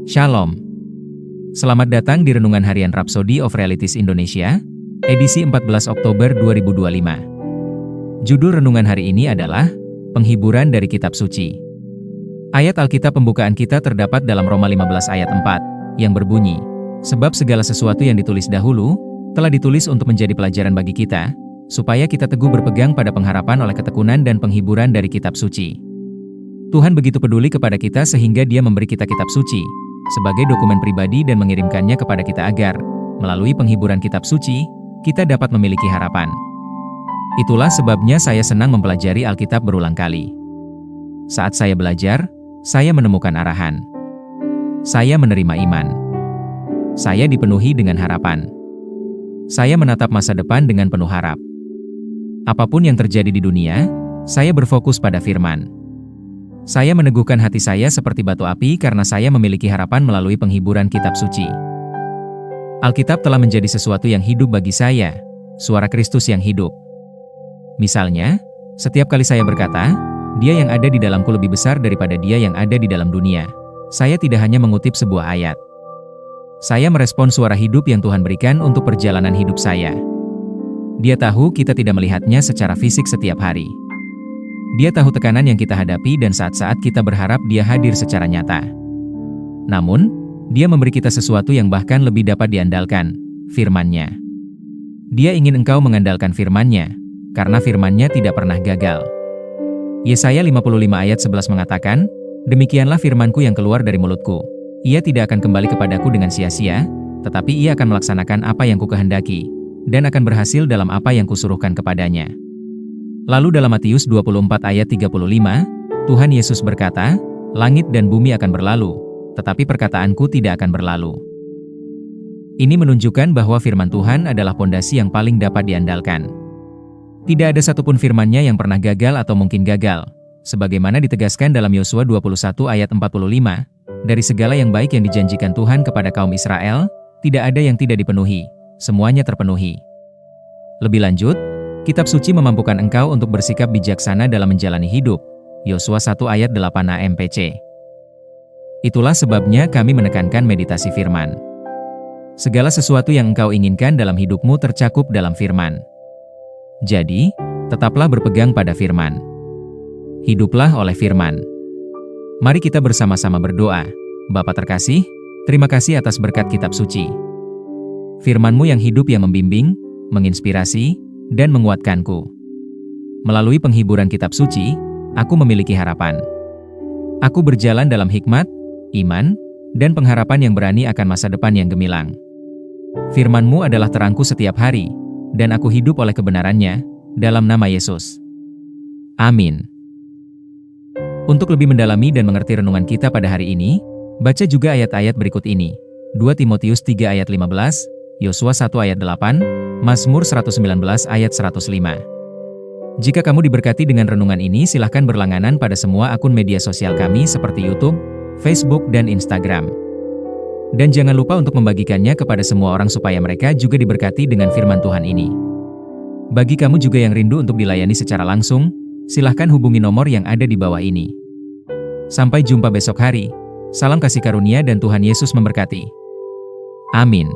Shalom. Selamat datang di Renungan Harian Rhapsody of Realities Indonesia, edisi 14 Oktober 2025. Judul renungan hari ini adalah Penghiburan dari Kitab Suci. Ayat Alkitab pembukaan kita terdapat dalam Roma 15 ayat 4, yang berbunyi, "Sebab segala sesuatu yang ditulis dahulu, telah ditulis untuk menjadi pelajaran bagi kita, supaya kita teguh berpegang pada pengharapan oleh ketekunan dan penghiburan dari Kitab Suci." Tuhan begitu peduli kepada kita sehingga Dia memberi kita Kitab Suci sebagai dokumen pribadi dan mengirimkannya kepada kita agar, melalui penghiburan Kitab Suci, kita dapat memiliki harapan. Itulah sebabnya saya senang mempelajari Alkitab berulang kali. Saat saya belajar, saya menemukan arahan. Saya menerima iman. Saya dipenuhi dengan harapan. Saya menatap masa depan dengan penuh harap. Apapun yang terjadi di dunia, saya berfokus pada firman. Saya meneguhkan hati saya seperti batu api karena saya memiliki harapan melalui penghiburan Kitab Suci. Alkitab telah menjadi sesuatu yang hidup bagi saya, suara Kristus yang hidup. Misalnya, setiap kali saya berkata, "Dia yang ada di dalamku lebih besar daripada dia yang ada di dalam dunia," saya tidak hanya mengutip sebuah ayat. Saya merespon suara hidup yang Tuhan berikan untuk perjalanan hidup saya. Dia tahu kita tidak melihatnya secara fisik setiap hari. Dia tahu tekanan yang kita hadapi dan saat-saat kita berharap Dia hadir secara nyata. Namun, Dia memberi kita sesuatu yang bahkan lebih dapat diandalkan, firman-Nya. Dia ingin engkau mengandalkan firman-Nya, karena firman-Nya tidak pernah gagal. Yesaya 55 ayat 11 mengatakan, "Demikianlah firman-Ku yang keluar dari mulutku. Ia tidak akan kembali kepadaku dengan sia-sia, tetapi ia akan melaksanakan apa yang Kukehendaki, dan akan berhasil dalam apa yang Kusuruhkan kepadanya." Lalu dalam Matius 24 ayat 35, Tuhan Yesus berkata, "Langit dan bumi akan berlalu, tetapi perkataanku tidak akan berlalu." Ini menunjukkan bahwa firman Tuhan adalah pondasi yang paling dapat diandalkan. Tidak ada satupun firman-Nya yang pernah gagal atau mungkin gagal, sebagaimana ditegaskan dalam Yosua 21 ayat 45, "Dari segala yang baik yang dijanjikan Tuhan kepada kaum Israel, tidak ada yang tidak dipenuhi, semuanya terpenuhi." Lebih lanjut, Kitab Suci memampukan engkau untuk bersikap bijaksana dalam menjalani hidup. Yosua 1 ayat 8 AMPC. Itulah sebabnya kami menekankan meditasi firman. Segala sesuatu yang engkau inginkan dalam hidupmu tercakup dalam firman. Jadi, tetaplah berpegang pada firman. Hiduplah oleh firman. Mari kita bersama-sama berdoa. Bapa terkasih, terima kasih atas berkat Kitab Suci. Firman-Mu yang hidup yang membimbing, menginspirasi, dan menguatkanku. Melalui penghiburan Kitab Suci, aku memiliki harapan. Aku berjalan dalam hikmat, iman, dan pengharapan yang berani akan masa depan yang gemilang. Firman-Mu adalah terangku setiap hari, dan aku hidup oleh kebenaran-Nya, dalam nama Yesus. Amin. Untuk lebih mendalami dan mengerti renungan kita pada hari ini, baca juga ayat-ayat berikut ini. 2 Timotius 3 ayat 15, Yosua 1 ayat 8, Mazmur 119 ayat 105. Jika kamu diberkati dengan renungan ini, silahkan berlangganan pada semua akun media sosial kami seperti YouTube, Facebook, dan Instagram. Dan jangan lupa untuk membagikannya kepada semua orang supaya mereka juga diberkati dengan firman Tuhan ini. Bagi kamu juga yang rindu untuk dilayani secara langsung, silahkan hubungi nomor yang ada di bawah ini. Sampai jumpa besok hari. Salam kasih karunia dan Tuhan Yesus memberkati. Amin.